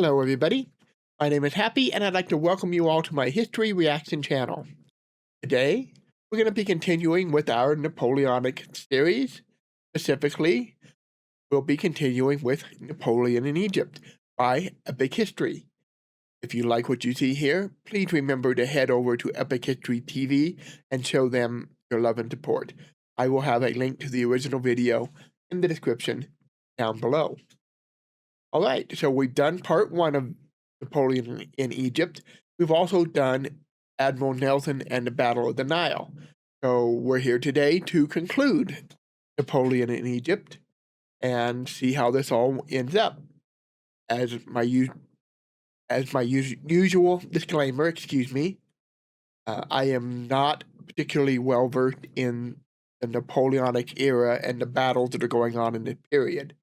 Hello everybody, my name is Happy and I'd like to welcome you all to my History Reaction channel. Today, we're going to be continuing with our Napoleonic series. Specifically, we'll be continuing with Napoleon in Egypt by Epic History. If you like what you see here, please remember to head over to Epic History TV and show them your love and support. I will have a link to the original video in the description down below. Alright, so we've done part 1 of Napoleon in Egypt. We've also done Admiral Nelson and the Battle of the Nile. So we're here today to conclude Napoleon in Egypt and see how this all ends up. As my usual disclaimer, I am not particularly well versed in the Napoleonic era and the battles that are going on in this period.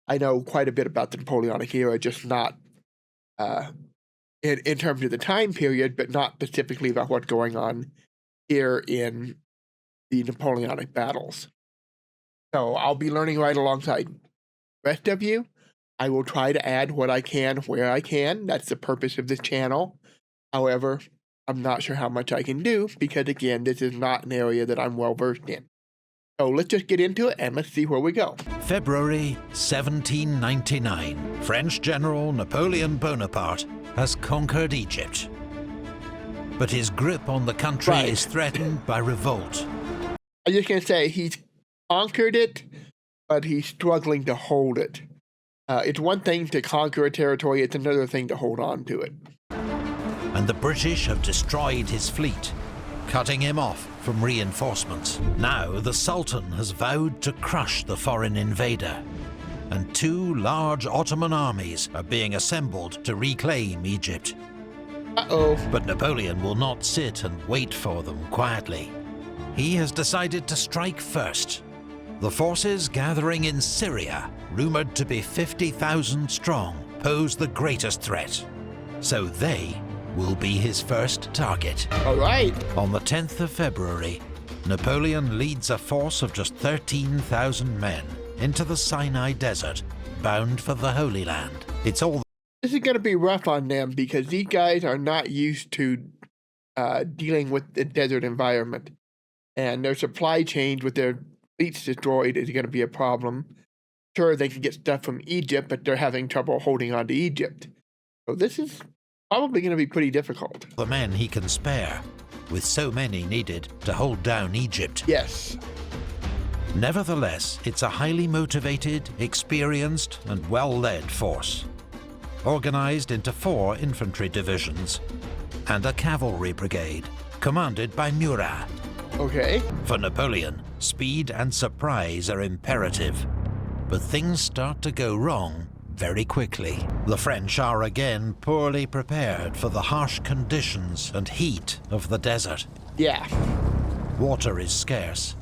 I know quite a bit about the Napoleonic era, just not in terms of the time period, but not specifically about what's going on here in the Napoleonic battles. So I'll be learning right alongside the rest of you. I will try to add what I can where I can. That's the purpose of this channel. However, I'm not sure how much I can do because, again, this is not an area that I'm well versed in. So let's just get into it and let's see where we go. February 1799. French General Napoleon Bonaparte has conquered Egypt. But his grip on the country is threatened by revolt. I'm just going to say he's conquered it, but he's struggling to hold it. It's one thing to conquer a territory, it's another thing to hold on to it. And the British have destroyed his fleet, cutting him off from reinforcements. Now the Sultan has vowed to crush the foreign invader, and 2 large Ottoman armies are being assembled to reclaim Egypt. But Napoleon will not sit and wait for them quietly. He has decided to strike first. The forces gathering in Syria, rumored to be 50,000 strong, pose the greatest threat. So they will be his first target. All right. On the 10th of February, Napoleon leads a force of just 13,000 men into the Sinai Desert, bound for the Holy Land. This is going to be rough on them because these guys are not used to dealing with the desert environment. And their supply chains with their fleets destroyed is going to be a problem. Sure, they can get stuff from Egypt, but they're having trouble holding on to Egypt. So this is probably going to be pretty difficult. The men he can spare, with so many needed to hold down Egypt. Yes. Nevertheless, it's a highly motivated, experienced, and well-led force, organized into 4 infantry divisions and a cavalry brigade, commanded by Murat. Okay. For Napoleon, speed and surprise are imperative, but things start to go wrong very quickly. The French are again poorly prepared for the harsh conditions and heat of the desert. Yeah. Water is scarce.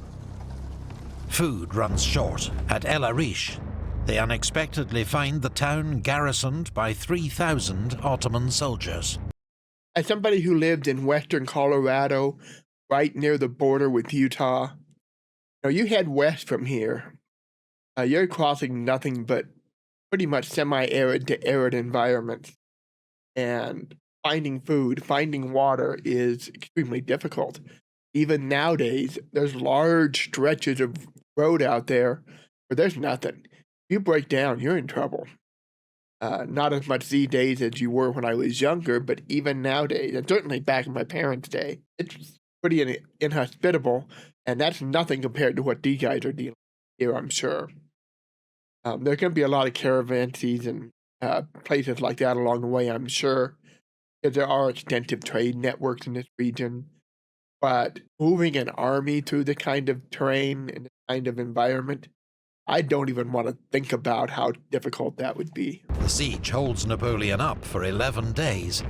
Food runs short. At El Arish, they unexpectedly find the town garrisoned by 3,000 Ottoman soldiers. As somebody who lived in western Colorado, right near the border with Utah, you head west from here, you're crossing nothing but pretty much semi-arid to arid environments. And finding food, finding water is extremely difficult. Even nowadays, there's large stretches of road out there where there's nothing. If you break down, you're in trouble. Not as much these days as you were when I was younger, but even nowadays, and certainly back in my parents' day, it's pretty inhospitable, and that's nothing compared to what these guys are dealing with here, I'm sure. There's going to be a lot of caravansees and places like that along the way, I'm sure, because there are extensive trade networks in this region. But moving an army through the kind of terrain and the kind of environment, I don't even want to think about how difficult that would be. The siege holds Napoleon up for 11 days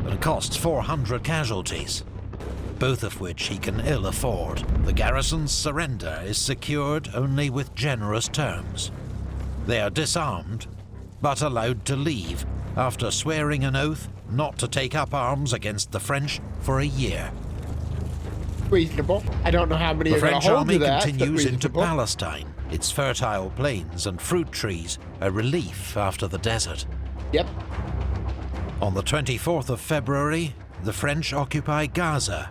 and costs 400 casualties, both of which he can ill afford. The garrison's surrender is secured only with generous terms. They are disarmed, but allowed to leave after swearing an oath not to take up arms against the French for a year. Reasonable. I don't know how many are going to hold to that. The French army continues into Palestine. Its fertile plains and fruit trees a relief after the desert. Yep. On the 24th of February, the French occupy Gaza,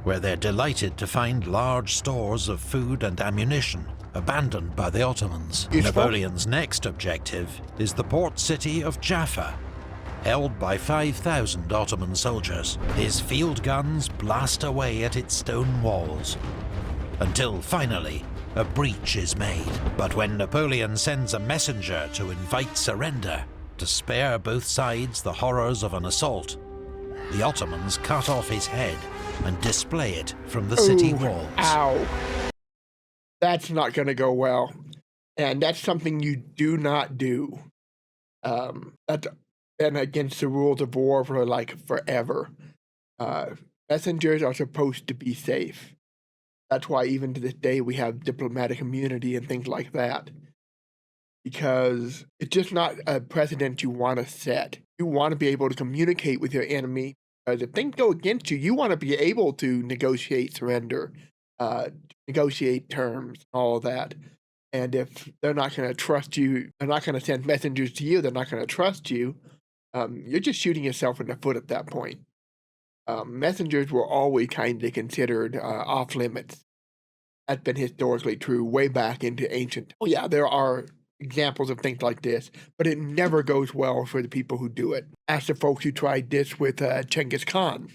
where they're delighted to find large stores of food and ammunition abandoned by the Ottomans. Useful. Napoleon's next objective is the port city of Jaffa, held by 5,000 Ottoman soldiers. His field guns blast away at its stone walls, until finally a breach is made. But when Napoleon sends a messenger to invite surrender, to spare both sides the horrors of an assault, the Ottomans cut off his head and display it from the city walls. Ow. That's not going to go well. And that's something you do not do. That's been against the rules of war for like forever. Messengers are supposed to be safe. That's why even to this day we have diplomatic immunity and things like that. Because it's just not a precedent you want to set. You want to be able to communicate with your enemy. Because if things go against you, you want to be able to negotiate surrender, negotiate terms, all of that. And if they're not going to trust you, they're not going to send messengers to you, they're not going to trust you, you're just shooting yourself in the foot at that point. Messengers were always kind of considered off limits. That's been historically true way back into ancient. Oh yeah, there are examples of things like this, but it never goes well for the people who do it. Ask the folks who tried this with Genghis Khan.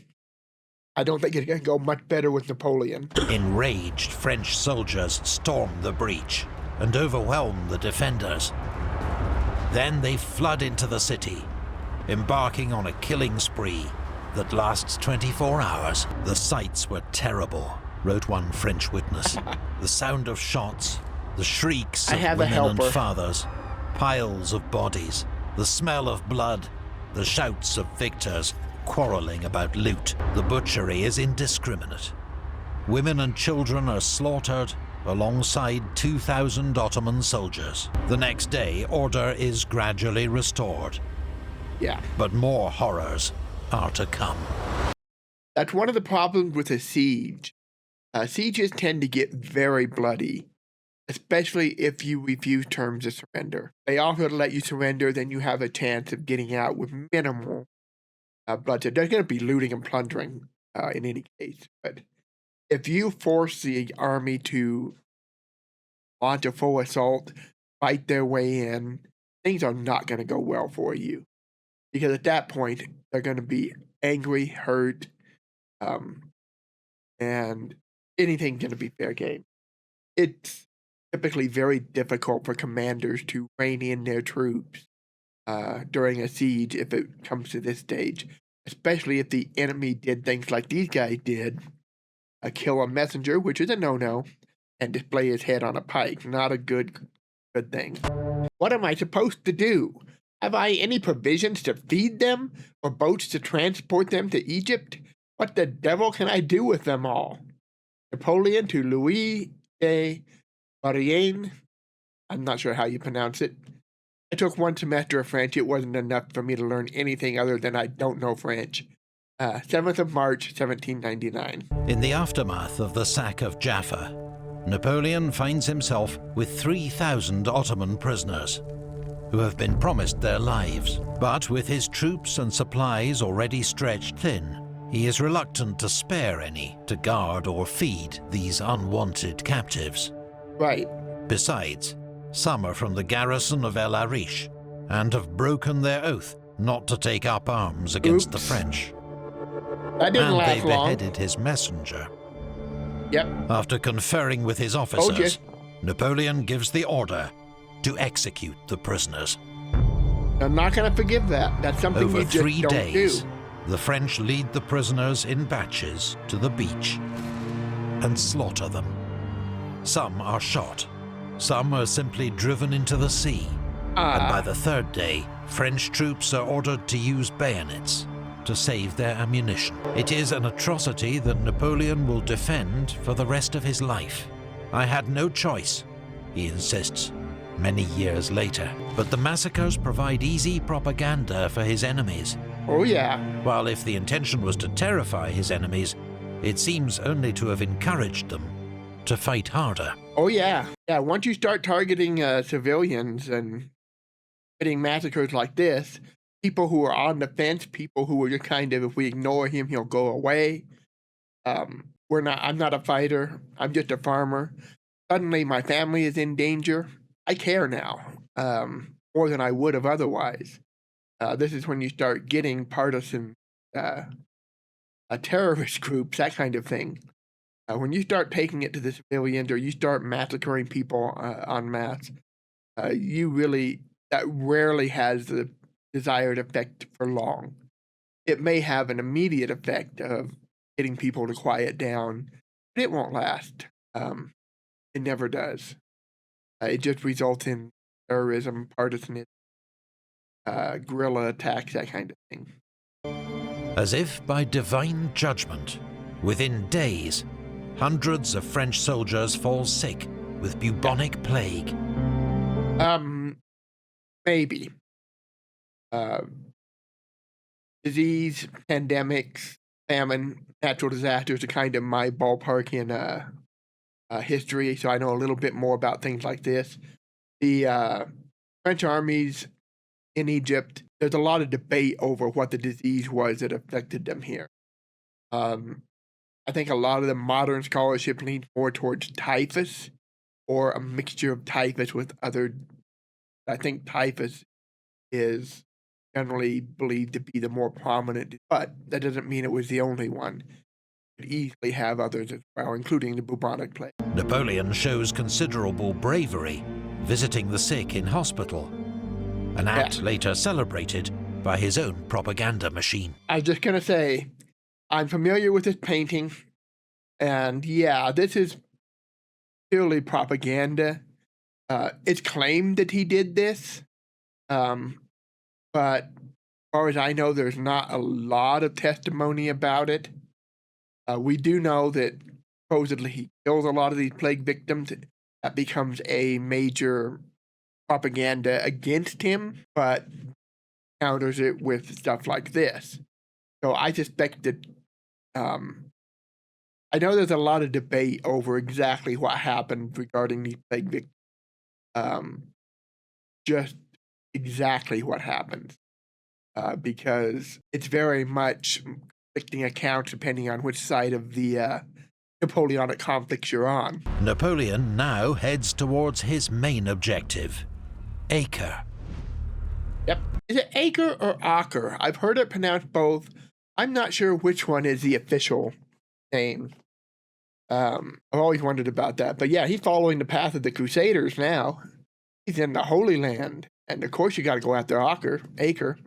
I don't think it's going to go much better with Napoleon. Enraged French soldiers storm the breach and overwhelm the defenders. Then they flood into the city, embarking on a killing spree that lasts 24 hours. The sights were terrible, wrote one French witness. The sound of shots, the shrieks of women and fathers, piles of bodies, the smell of blood, the shouts of victors quarreling about loot. The butchery is indiscriminate. Women and children are slaughtered alongside 2,000 Ottoman soldiers. The next day, order is gradually restored. Yeah. But more horrors are to come. That's one of the problems with a siege. Sieges tend to get very bloody, especially if you refuse terms of surrender. They offer to let you surrender, then you have a chance of getting out with minimal bloodshed. There's going to be looting and plundering in any case, but if you force the army to launch a full assault, fight their way in, things are not going to go well for you. Because at that point, they're going to be angry, hurt, and anything's going to be fair game. It's typically very difficult for commanders to rein in their troops during a siege if it comes to this stage, especially if the enemy did things like these guys did, kill a messenger, which is a no-no, and display his head on a pike. Not a good thing. What am I supposed to do? Have I any provisions to feed them, or boats to transport them to Egypt? What the devil can I do with them all? Napoleon to Louis de Marienne. I'm not sure how you pronounce it. I took one semester of French. It wasn't enough for me to learn anything other than I don't know French. 7th of March, 1799. In the aftermath of the sack of Jaffa, Napoleon finds himself with 3,000 Ottoman prisoners who have been promised their lives. But with his troops and supplies already stretched thin, he is reluctant to spare any to guard or feed these unwanted captives. Right. Besides, some are from the garrison of El Arish and have broken their oath not to take up arms against the French. That didn't and last they long. beheaded his messenger. Yep. After conferring with his officers, Napoleon gives the order to execute the prisoners. I'm not going to forgive that. That's something Over you just 3 don't days, do. the French lead the prisoners in batches to the beach and slaughter them. Some are shot, some are simply driven into the sea, and by the 3rd day, French troops are ordered to use bayonets to save their ammunition. It is an atrocity that Napoleon will defend for the rest of his life. I had no choice, he insists, many years later. But the massacres provide easy propaganda for his enemies. Oh yeah. While if the intention was to terrify his enemies, it seems only to have encouraged them to fight harder. Oh yeah. Yeah, once you start targeting civilians and getting massacres like this, people who are on the fence, people who are just kind of, if we ignore him, he'll go away. I'm not a fighter. I'm just a farmer. Suddenly my family is in danger. I care now, more than I would have otherwise. This is when you start getting partisan, terrorist groups, that kind of thing. When you start taking it to the civilians or you start massacring people en masse, that rarely has the desired effect for long. It may have an immediate effect of getting people to quiet down, but it won't last. It never does. It just results in terrorism, partisanism, guerrilla attacks, that kind of thing. As if by divine judgment, within days, hundreds of French soldiers fall sick with bubonic plague. Maybe. Disease, pandemics, famine, natural disasters are kind of my ballpark in history, so I know a little bit more about things like this. The French armies in Egypt, there's a lot of debate over what the disease was that affected them here. I think a lot of the modern scholarship leans more towards typhus or a mixture of typhus with other. I think typhus is generally believed to be the more prominent, but that doesn't mean it was the only one. It could easily have others as well, including the bubonic plague. Napoleon shows considerable bravery, visiting the sick in hospital, an act later celebrated by his own propaganda machine. I was just going to say, I'm familiar with this painting, and yeah, this is purely propaganda. It's claimed that he did this, but as far as I know, there's not a lot of testimony about it. We do know that supposedly he kills a lot of these plague victims. That becomes a major propaganda against him, but counters it with stuff like this. So I suspect that I know there's a lot of debate over exactly what happened regarding these plague victims. Just exactly what happened, because it's very much conflicting accounts depending on which side of the Napoleonic conflicts you're on. Napoleon now heads towards his main objective, Acre. Yep. Is it Acre or Acre? I've heard it pronounced both. I'm not sure which one is the official name. I've always wondered about that. But yeah, he's following the path of the Crusaders now. He's in the Holy Land. And of course you got to go after Acre.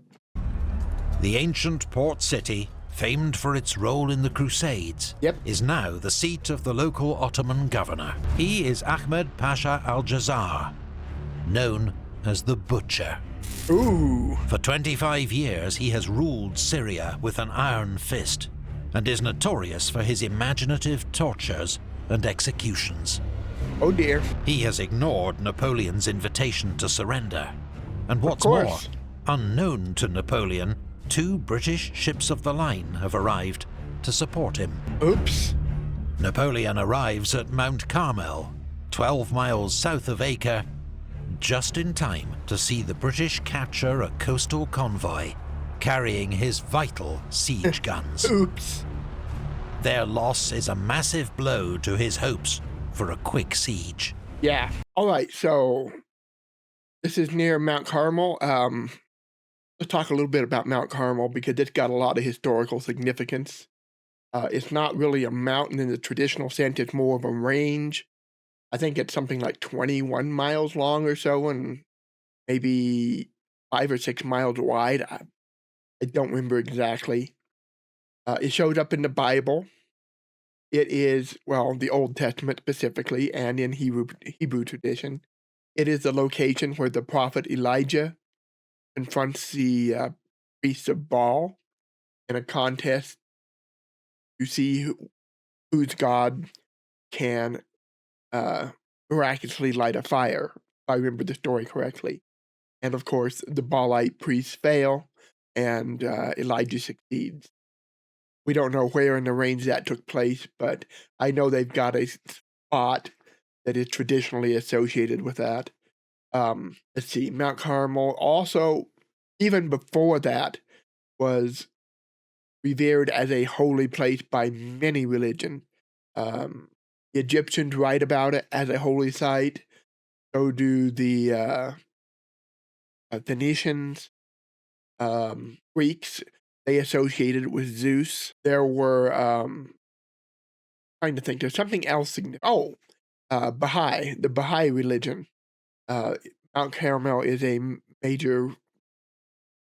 The ancient port city, famed for its role in the Crusades, is now the seat of the local Ottoman governor. He is Ahmed Pasha al-Jazar, known as the Butcher. Ooh. For 25 years, he has ruled Syria with an iron fist and is notorious for his imaginative tortures and executions. Oh dear. He has ignored Napoleon's invitation to surrender. And what's more, unknown to Napoleon, 2 British ships of the line have arrived to support him. Oops. Napoleon arrives at Mount Carmel, 12 miles south of Acre, just in time to see the British capture a coastal convoy carrying his vital siege guns. Oops. Their loss is a massive blow to his hopes for a quick siege. Yeah. All right, so this is near Mount Carmel. Let's talk a little bit about Mount Carmel because it's got a lot of historical significance. It's not really a mountain in the traditional sense. It's more of a range. I think it's something like 21 miles long or so and maybe 5 or 6 miles wide. I don't remember exactly. It shows up in the Bible. It is, well, the Old Testament specifically, and in Hebrew tradition. It is the location where the prophet Elijah confronts the priests of Baal in a contest to see whose god can miraculously light a fire, if I remember the story correctly. And of course, the Baalite priests fail, and Elijah succeeds. We don't know where in the range that took place, but I know they've got a spot that is traditionally associated with that. Let's see, Mount Carmel. Also, even before that, was revered as a holy place by many religions. The Egyptians write about it as a holy site. So do the Phoenicians, Greeks. They associated it with Zeus. There were, trying to think, there's something else. Baha'i, the Baha'i religion. Mount Carmel is a major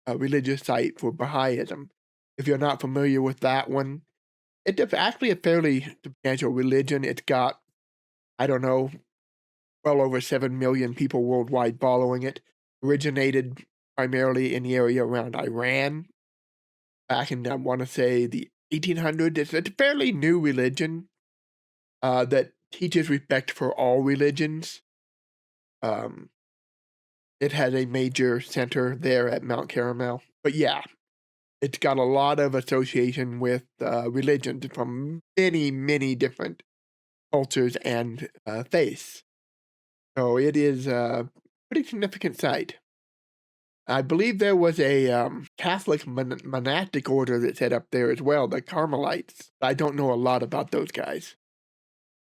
religious site for Baha'ism. If you're not familiar with that one, it's actually a fairly substantial religion. It's got, I don't know, well over 7 million people worldwide following it. Originated primarily in the area around Iran back in, I want to say, the 1800s. It's a fairly new religion that teaches respect for all religions. It has a major center there at Mount Carmel. But yeah, it's got a lot of association with religions from many, many different cultures and faiths. So it is a pretty significant site. I believe there was a Catholic monastic order that set up there as well, the Carmelites. I don't know a lot about those guys.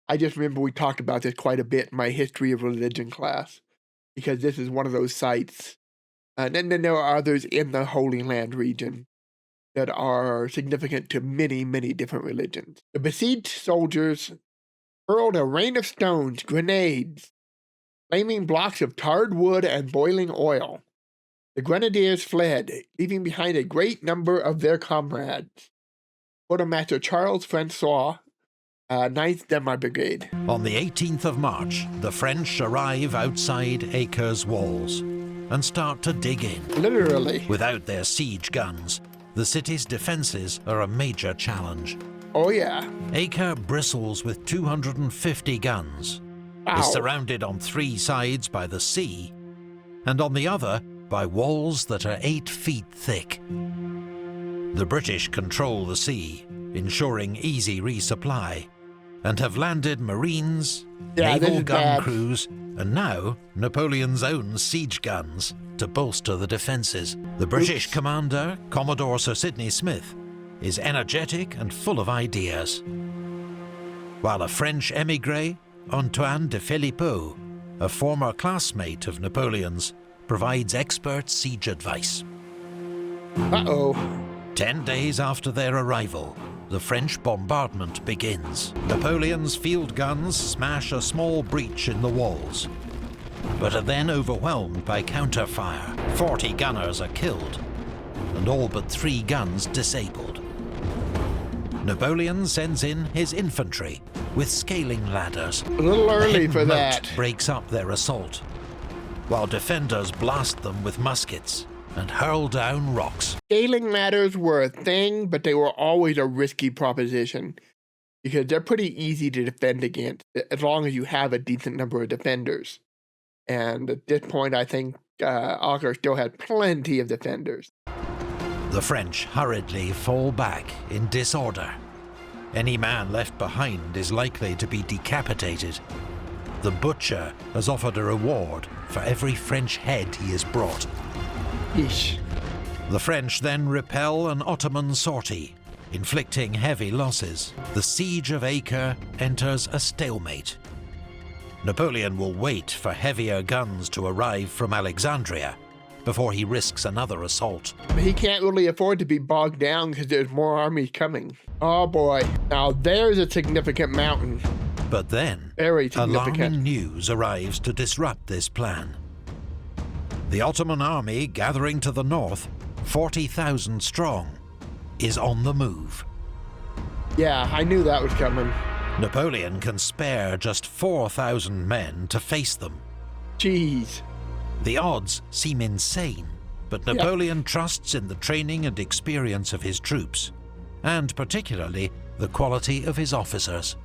I just remember we talked about this quite a bit in my history of religion class, because this is one of those sites. And then there are others in the Holy Land region that are significant to many, many different religions. The besieged soldiers hurled a rain of stones, grenades, flaming blocks of tarred wood, and boiling oil. The grenadiers fled, leaving behind a great number of their comrades. Quartermaster Charles Francois, 9th Demi Brigade. On the 18th of March, the French arrive outside Acre's walls and start to dig in. Literally. Without their siege guns, the city's defenses are a major challenge. Oh yeah. Acre bristles with 250 guns. Wow. Is surrounded on 3 sides by the sea, and on the other by walls that are 8 feet thick. The British control the sea, ensuring easy resupply, and have landed Marines, naval gun crews, and now Napoleon's own siege guns to bolster the defences. The British commander, Commodore Sir Sidney Smith, is energetic and full of ideas, while a French émigré, Antoine de Philippot, a former classmate of Napoleon's, provides expert siege advice. 10 days after their arrival, the French bombardment begins. Napoleon's field guns smash a small breach in the walls, but are then overwhelmed by counter-fire. 40 gunners are killed, and all but 3 guns disabled. Napoleon sends in his infantry with scaling ladders. A little early for moat that. Breaks up their assault, while defenders blast them with muskets and hurl down rocks. Scaling ladders were a thing, but they were always a risky proposition, because they're pretty easy to defend against, as long as you have a decent number of defenders. And at this point, I think Acre still had plenty of defenders. The French hurriedly fall back in disorder. Any man left behind is likely to be decapitated. The butcher has offered a reward for every French head he has brought. Yeesh. The French then repel an Ottoman sortie, inflicting heavy losses. The siege of Acre enters a stalemate. Napoleon will wait for heavier guns to arrive from Alexandria before he risks another assault. He can't really afford to be bogged down because there's more armies coming. Oh boy, now there's a significant mountain. But then, Very significant. alarming news arrives to disrupt this plan. The Ottoman army gathering to the north, 40,000 strong, is on the move. Yeah, I knew that was coming. Napoleon can spare just 4,000 men to face them. Jeez. The odds seem insane, but Napoleon trusts in the training and experience of his troops, and particularly the quality of his officers.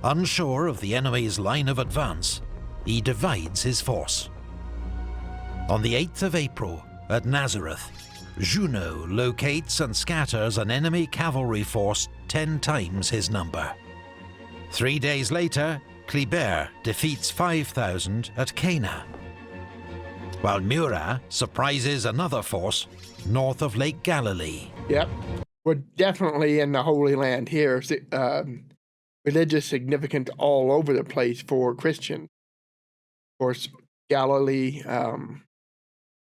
Unsure of the enemy's line of advance, he divides his force. On the 8th of April, at Nazareth, Junot locates and scatters an enemy cavalry force 10 times his number. 3 days later, Kléber defeats 5,000 at Cana. while Murat surprises another force north of Lake Galilee. Yep. We're definitely in the Holy Land here. Religious significance all over the place for Christians. Of course, Galilee,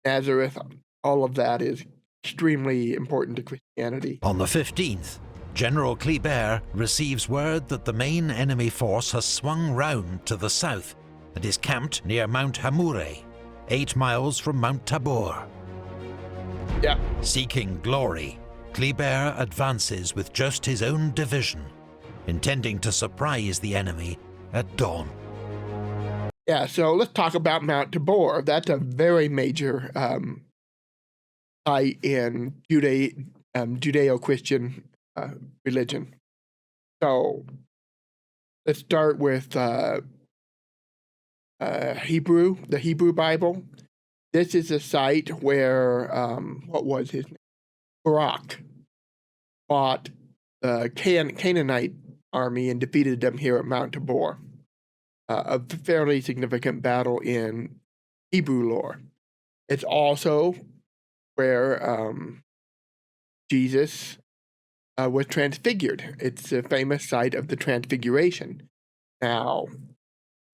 Nazareth, all of that is extremely important to Christianity. On the 15th, General Kleber receives word that the main enemy force has swung round to the south and is camped near Mount Hamoure, 8 miles from Mount Tabor. Yeah. Seeking glory, Kleber advances with just his own division, intending to surprise the enemy at dawn. Yeah, so let's talk about Mount Tabor. That's a very major site in Judeo-Christian religion. So let's start with the Hebrew Bible. This is a site where, what was his name? Barak fought the Canaanite army and defeated them here at Mount Tabor. A fairly significant battle in Hebrew lore. It's also where Jesus was transfigured. It's a famous site of the Transfiguration. Now,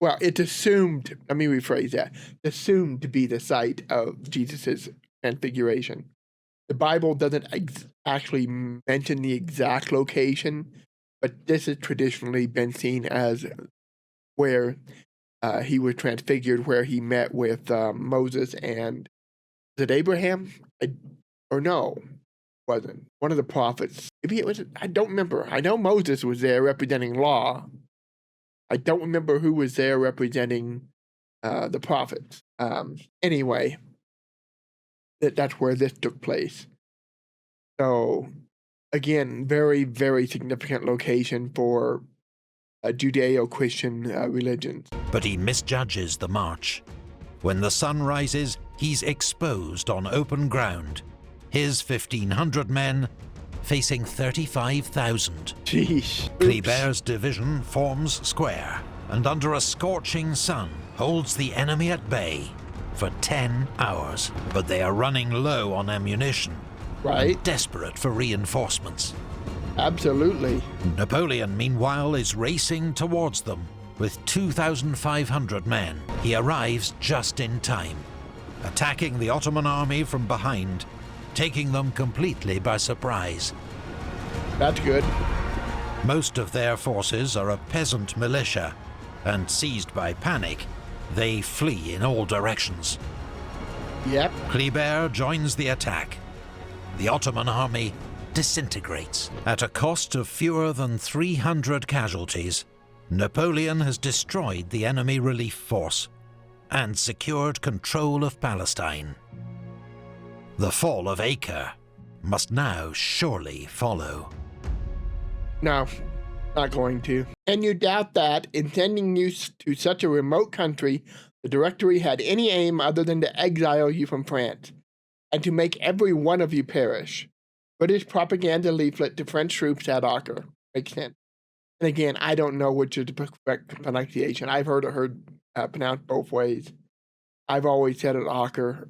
well, it's assumed, let me rephrase that, assumed to be the site of Jesus' transfiguration. The Bible doesn't actually mention the exact location, but this has traditionally been seen as where he was transfigured, where he met with Moses and, was it Abraham? Wasn't. One of the prophets. Maybe it was, I don't remember. I know Moses was there representing law. I don't remember who was there representing the prophets. Anyway, that's where this took place. So, again, very, very significant location for Judeo-Christian religions. But he misjudges the march. When the sun rises, he's exposed on open ground. His 1,500 men facing 35,000. Jeez. Kleber's division forms square, and under a scorching sun holds the enemy at bay for 10 hours. But they are running low on ammunition, Right? and desperate for reinforcements. Absolutely. Napoleon, meanwhile, is racing towards them with 2,500 men. He arrives just in time, attacking the Ottoman army from behind, taking them completely by surprise. That's good. Most of their forces are a peasant militia, and seized by panic, they flee in all directions. Yep. Kleber joins the attack. The Ottoman army disintegrates. At a cost of fewer than 300 casualties, Napoleon has destroyed the enemy relief force and secured control of Palestine. The fall of Acre must now surely follow. No, not going to. And you doubt that, in sending you to such a remote country, the Directory had any aim other than to exile you from France, and to make every one of you perish. British propaganda leaflet to French troops at Acre. Makes sense. And again, I don't know which is the correct pronunciation. I've heard it pronounced both ways. I've always said it Acre.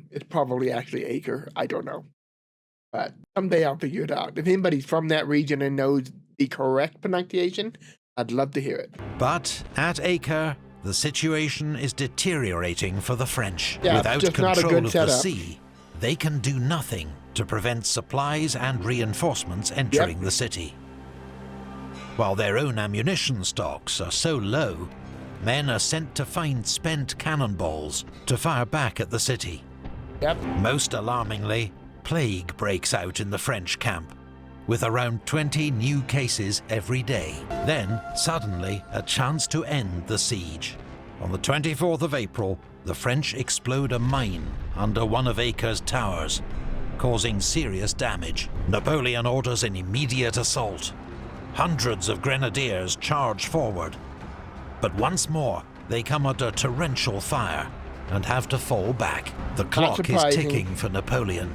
It's probably actually Acre. I don't know. But someday I'll figure it out. If anybody's from that region and knows the correct pronunciation, I'd love to hear it. But at Acre, the situation is deteriorating for the French. Yeah, Without just not a control good of the setup. sea, they can do nothing to prevent supplies and reinforcements entering the city. While their own ammunition stocks are so low, men are sent to find spent cannonballs to fire back at the city. Yep. Most alarmingly, plague breaks out in the French camp, with around 20 new cases every day. Then, suddenly, a chance to end the siege. On the 24th of April, the French explode a mine under one of Acre's towers, causing serious damage. Napoleon orders an immediate assault. Hundreds of grenadiers charge forward, but once more they come under torrential fire and have to fall back. The clock is ticking for Napoleon.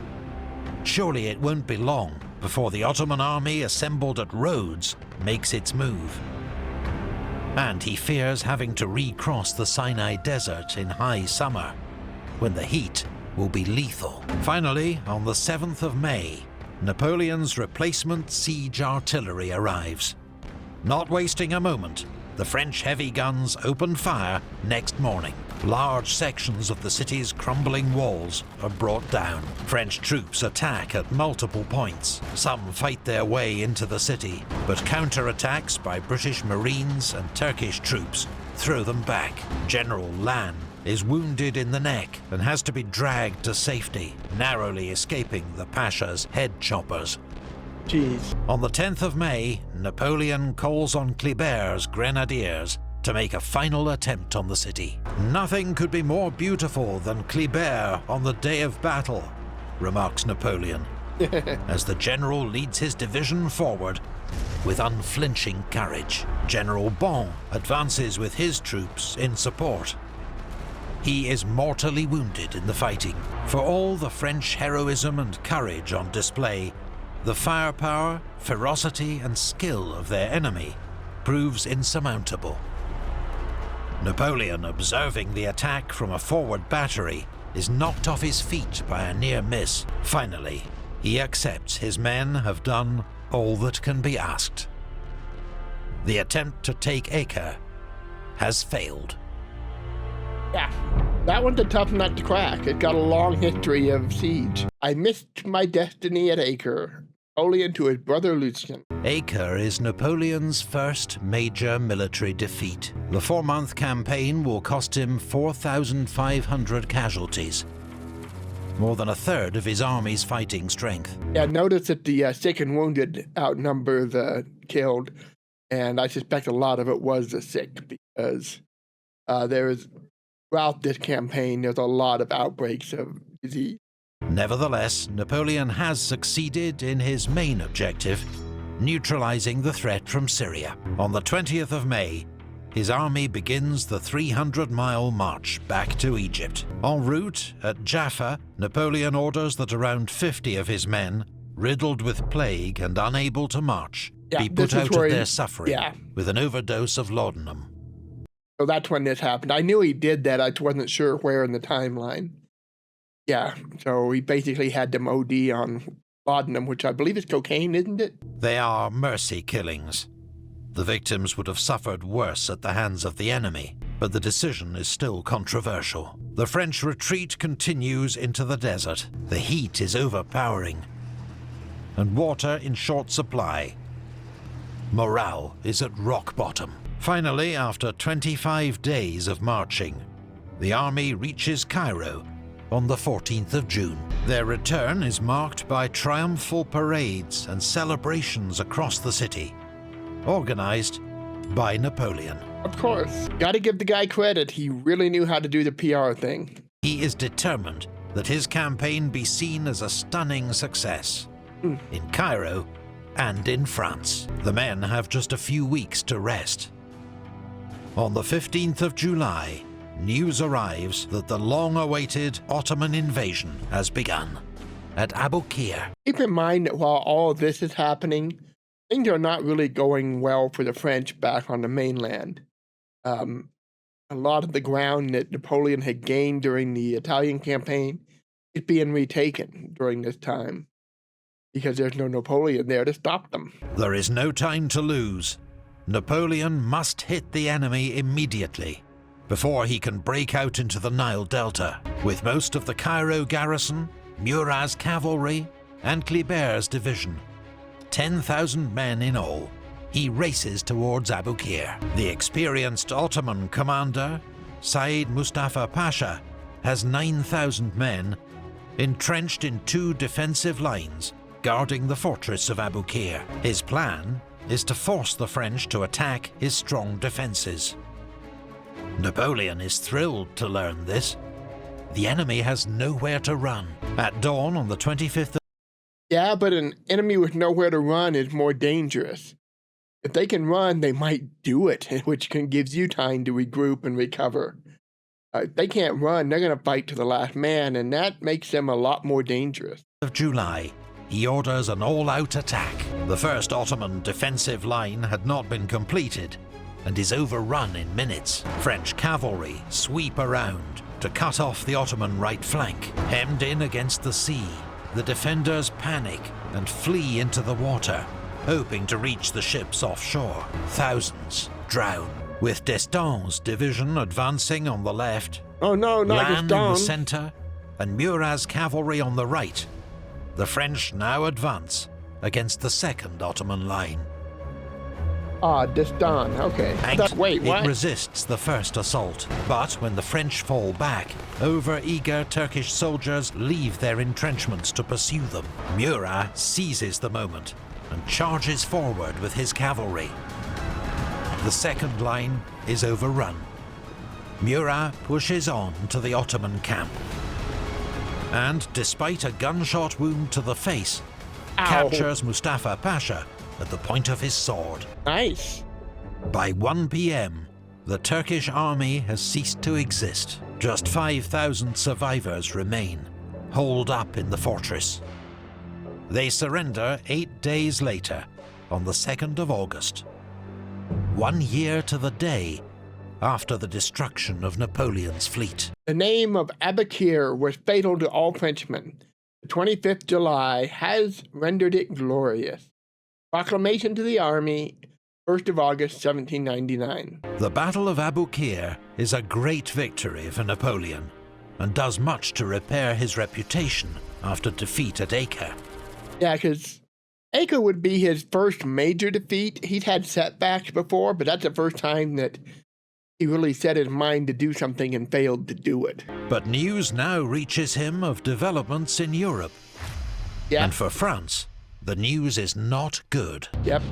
Surely it won't be long before the Ottoman army assembled at Rhodes makes its move. And he fears having to recross the Sinai Desert in high summer. when the heat will be lethal. Finally, on the 7th of May, Napoleon's replacement siege artillery arrives. Not wasting a moment, the French heavy guns opened fire next morning. Large sections of the city's crumbling walls are brought down. French troops attack at multiple points. Some fight their way into the city, but counterattacks by British Marines and Turkish troops throw them back. General Lannes is wounded in the neck and has to be dragged to safety, narrowly escaping the Pasha's head choppers. Jeez. On the 10th of May, Napoleon calls on Kleber's grenadiers to make a final attempt on the city. "Nothing could be more beautiful than Kleber on the day of battle," remarks Napoleon, as the general leads his division forward with unflinching courage. General Bon advances with his troops in support. He is mortally wounded in the fighting. For all the French heroism and courage on display, the firepower, ferocity and skill of their enemy proves insurmountable. Napoleon, observing the attack from a forward battery, is knocked off his feet by a near miss. Finally, he accepts his men have done all that can be asked. The attempt to take Acre has failed. Yeah, that one's a tough nut to crack. It got a long history of siege. I missed my destiny at Acre. Napoleon to his brother Lucien. Acre is Napoleon's first major military defeat. The 4-month campaign will cost him 4,500 casualties, more than a third of his army's fighting strength. Yeah, notice that the sick and wounded outnumber the killed, and I suspect a lot of it was the sick, because throughout this campaign, there's a lot of outbreaks of disease. Nevertheless, Napoleon has succeeded in his main objective, neutralizing the threat from Syria. On the 20th of May, his army begins the 300-mile march back to Egypt. En route, at Jaffa, Napoleon orders that around 50 of his men, riddled with plague and unable to march, be put out of their suffering with an overdose of laudanum. So that's when this happened. I knew he did that, I just wasn't sure where in the timeline. Yeah, so he basically had them OD on laudanum, which I believe is cocaine, isn't it? They are mercy killings. The victims would have suffered worse at the hands of the enemy, but the decision is still controversial. The French retreat continues into the desert. The heat is overpowering, and water in short supply. Morale is at rock bottom. Finally, after 25 days of marching, the army reaches Cairo on the 14th of June. Their return is marked by triumphal parades and celebrations across the city, organized by Napoleon. Of course. Gotta give the guy credit. He really knew how to do the PR thing. He is determined that his campaign be seen as a stunning success in Cairo and in France. The men have just a few weeks to rest. On the 15th of July, news arrives that the long-awaited Ottoman invasion has begun at Aboukir. Keep in mind that while all this is happening, things are not really going well for the French back on the mainland. A lot of the ground that Napoleon had gained during the Italian campaign is being retaken during this time, because there's no Napoleon there to stop them. There is no time to lose. Napoleon must hit the enemy immediately, before he can break out into the Nile Delta. With most of the Cairo garrison, Murat's cavalry, and Kleber's division, 10,000 men in all, he races towards Aboukir. The experienced Ottoman commander, Said Mustafa Pasha, has 9,000 men entrenched in 2 defensive lines guarding the fortress of Aboukir. His plan is to force the French to attack his strong defenses. Napoleon is thrilled to learn this. The enemy has nowhere to run. At dawn on the 25th of... Yeah, but an enemy with nowhere to run is more dangerous. If they can run, they might do it, which gives you time to regroup and recover. If they can't run, they're going to fight to the last man, and that makes them a lot more dangerous. Of July, he orders an all-out attack. The first Ottoman defensive line had not been completed and is overrun in minutes. French cavalry sweep around, to cut off the Ottoman right flank. Hemmed in against the sea, the defenders panic and flee into the water, hoping to reach the ships offshore. Thousands drown, with D'Estaing's division advancing on the left, Oh no, not Lannes in the D'Estaing. centre, and Murat's cavalry on the right. The French now advance against the second Ottoman line. Ah, D'Estaing, okay. Wait, It what? resists the first assault, but when the French fall back, over-eager Turkish soldiers leave their entrenchments to pursue them. Murat seizes the moment and charges forward with his cavalry. The second line is overrun. Murat pushes on to the Ottoman camp. And despite a gunshot wound to the face, Ow. captures Mustafa Pasha at the point of his sword. Nice. By 1 p.m., the Turkish army has ceased to exist. Just 5,000 survivors remain, holed up in the fortress. They surrender 8 days later, on the 2nd of August. 1 year to the day after the destruction of Napoleon's fleet. The name of Aboukir was fatal to all Frenchmen. The 25th July has rendered it glorious. Proclamation to the army, 1st of August, 1799. The Battle of Aboukir is a great victory for Napoleon and does much to repair his reputation after defeat at Acre. Yeah, because Acre would be his first major defeat. He'd had setbacks before, but that's the first time that he really set his mind to do something and failed to do it. But news now reaches him of developments in Europe. Yeah. And for France, the news is not good. Yep.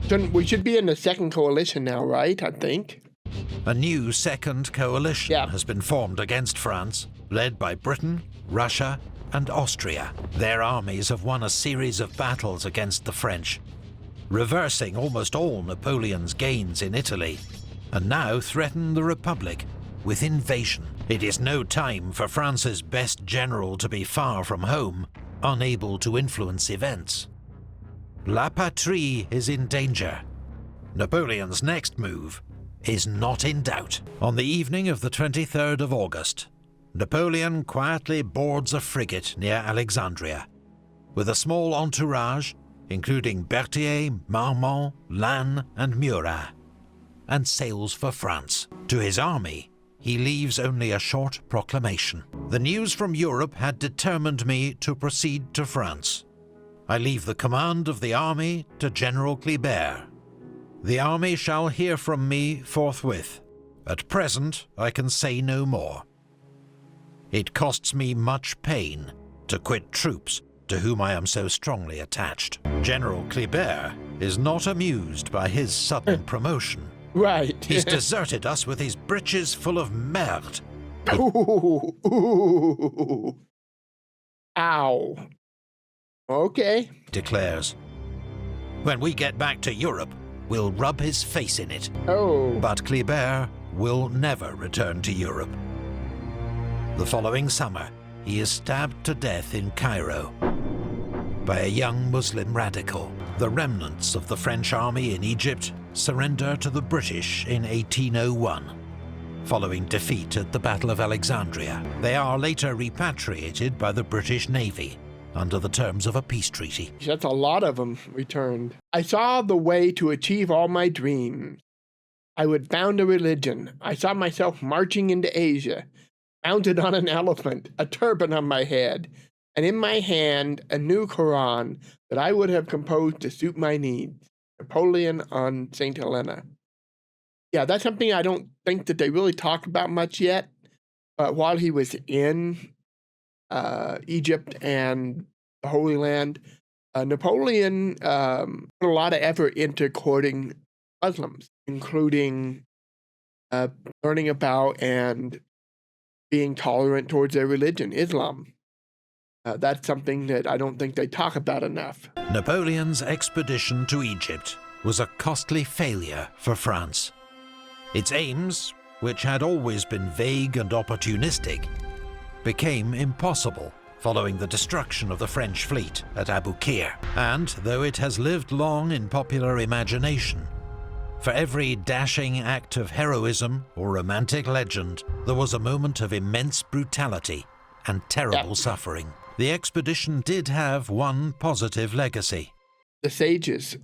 So we should be in the second coalition now, right? I think. A new second coalition Yeah. has been formed against France, led by Britain, Russia, and Austria. Their armies have won a series of battles against the French, reversing almost all Napoleon's gains in Italy, and now threaten the Republic with invasion. It is no time for France's best general to be far from home, unable to influence events. La Patrie is in danger. Napoleon's next move is not in doubt. On the evening of the 23rd of August, Napoleon quietly boards a frigate near Alexandria, with a small entourage, including Berthier, Marmont, Lannes, and Murat, and sails for France. To his army, he leaves only a short proclamation. The news from Europe had determined me to proceed to France. I leave the command of the army to General Kleber. The army shall hear from me forthwith. At present, I can say no more. It costs me much pain to quit troops to whom I am so strongly attached. General Kleber is not amused by his sudden promotion. Right. He's deserted us with his breeches full of merde. Ooh, ooh. Ow. Okay. Declares. When we get back to Europe, we'll rub his face in it. Oh. But Kleber will never return to Europe. The following summer, he is stabbed to death in Cairo by a young Muslim radical. The remnants of the French army in Egypt surrender to the British in 1801, following defeat at the Battle of Alexandria. They are later repatriated by the British Navy under the terms of a peace treaty. That's a lot of them returned. I saw the way to achieve all my dreams. I would found a religion. I saw myself marching into Asia, mounted on an elephant, a turban on my head, and in my hand a new Quran that I would have composed to suit my needs. Napoleon on St. Helena. Yeah, that's something I don't think that they really talk about much yet. But while he was in Egypt and the Holy Land, Napoleon put a lot of effort into courting Muslims, including learning about and being tolerant towards their religion, Islam. That's something that I don't think they talk about enough. Napoleon's expedition to Egypt was a costly failure for France. Its aims, which had always been vague and opportunistic, became impossible following the destruction of the French fleet at Aboukir. And though it has lived long in popular imagination, For every dashing act of heroism or romantic legend, there was a moment of immense brutality and terrible suffering. The expedition did have one positive legacy. The sages.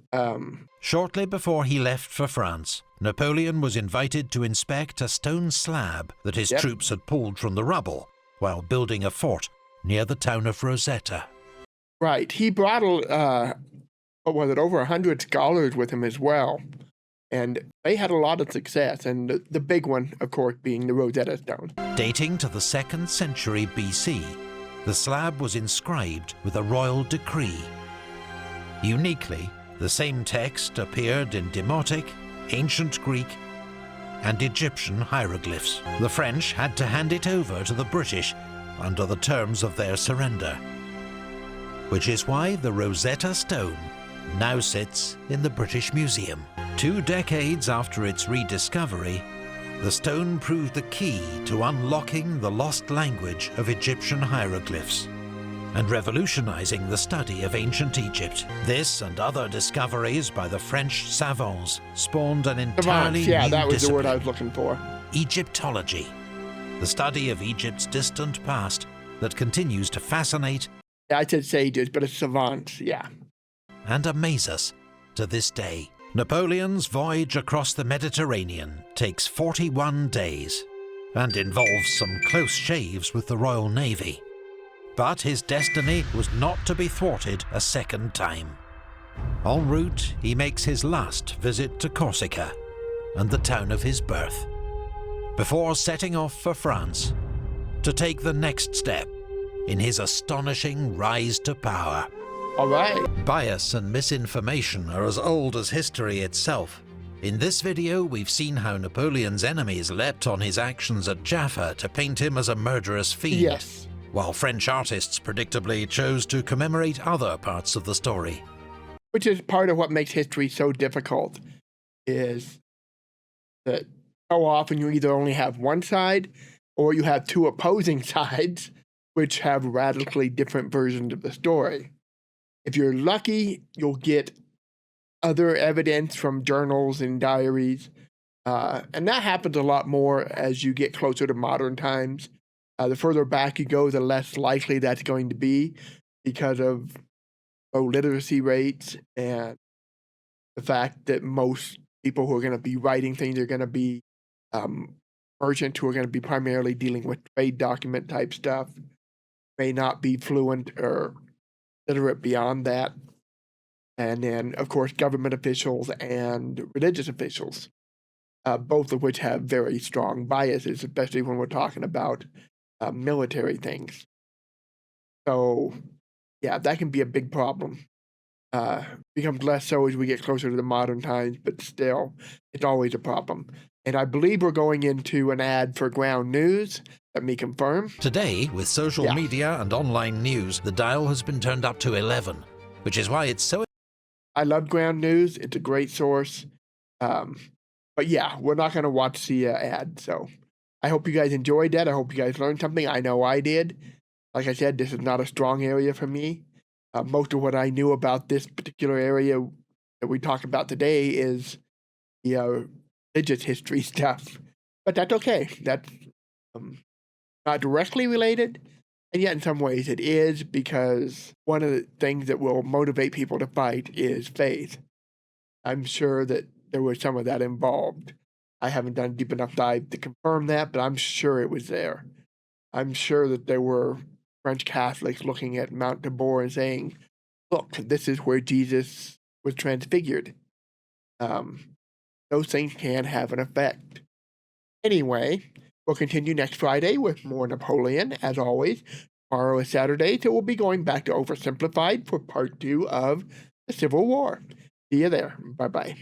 Shortly before he left for France, Napoleon was invited to inspect a stone slab that his troops had pulled from the rubble while building a fort near the town of Rosetta. Right. He brought, what was it, over 100 scholars with him as well. And they had a lot of success, and the big one, of course, being the Rosetta Stone. Dating to the 2nd century BC, the slab was inscribed with a royal decree. Uniquely, the same text appeared in Demotic, Ancient Greek, and Egyptian hieroglyphs. The French had to hand it over to the British under the terms of their surrender, which is why the Rosetta Stone now sits in the British Museum. 2 decades after its rediscovery, the stone proved the key to unlocking the lost language of Egyptian hieroglyphs and revolutionizing the study of ancient Egypt. This and other discoveries by the French savants spawned an entirely new discipline. That was the word I was looking for. Egyptology, the study of Egypt's distant past that continues to fascinate. Yeah, I said sages, but it's savants, and amaze us to this day. Napoleon's voyage across the Mediterranean takes 41 days and involves some close shaves with the Royal Navy. But his destiny was not to be thwarted a second time. En route, he makes his last visit to Corsica and the town of his birth, before setting off for France to take the next step in his astonishing rise to power. All right. Bias and misinformation are as old as history itself. In this video, we've seen how Napoleon's enemies leapt on his actions at Jaffa to paint him as a murderous fiend. Yes. While French artists predictably chose to commemorate other parts of the story. Which is part of what makes history so difficult, is that so often you either only have one side or you have 2 opposing sides which have radically different versions of the story. If you're lucky, you'll get other evidence from journals and diaries, and that happens a lot more as you get closer to modern times. The further back you go, the less likely that's going to be because of low literacy rates and the fact that most people who are going to be writing things are going to be merchants who are going to be primarily dealing with trade document type stuff, may not be fluent or literate beyond that. And then, of course, government officials and religious officials, both of which have very strong biases, especially when we're talking about military things. So, yeah, that can be a big problem. Becomes less so as we get closer to the modern times, but still, it's always a problem. And I believe we're going into an ad for Ground News. Let me confirm. Today, with social media and online news, the dial has been turned up to 11, which is why it's so... I love Ground News. It's a great source. But yeah, we're not going to watch the ad, so... I hope you guys enjoyed that. I hope you guys learned something. I know I did. Like I said, this is not a strong area for me. Most of what I knew about this particular area that we talked about today is the religious history stuff. But that's okay. That's not directly related, and yet in some ways it is, because one of the things that will motivate people to fight is faith. I'm sure that there was some of that involved. I haven't done a deep enough dive to confirm that, but I'm sure it was there. I'm sure that there were French Catholics looking at Mount Tabor and saying, look, this is where Jesus was transfigured. Those things can have an effect. Anyway, we'll continue next Friday with more Napoleon, as always. Tomorrow is Saturday, so we'll be going back to Oversimplified for part 2 of the Civil War. See you there. Bye-bye.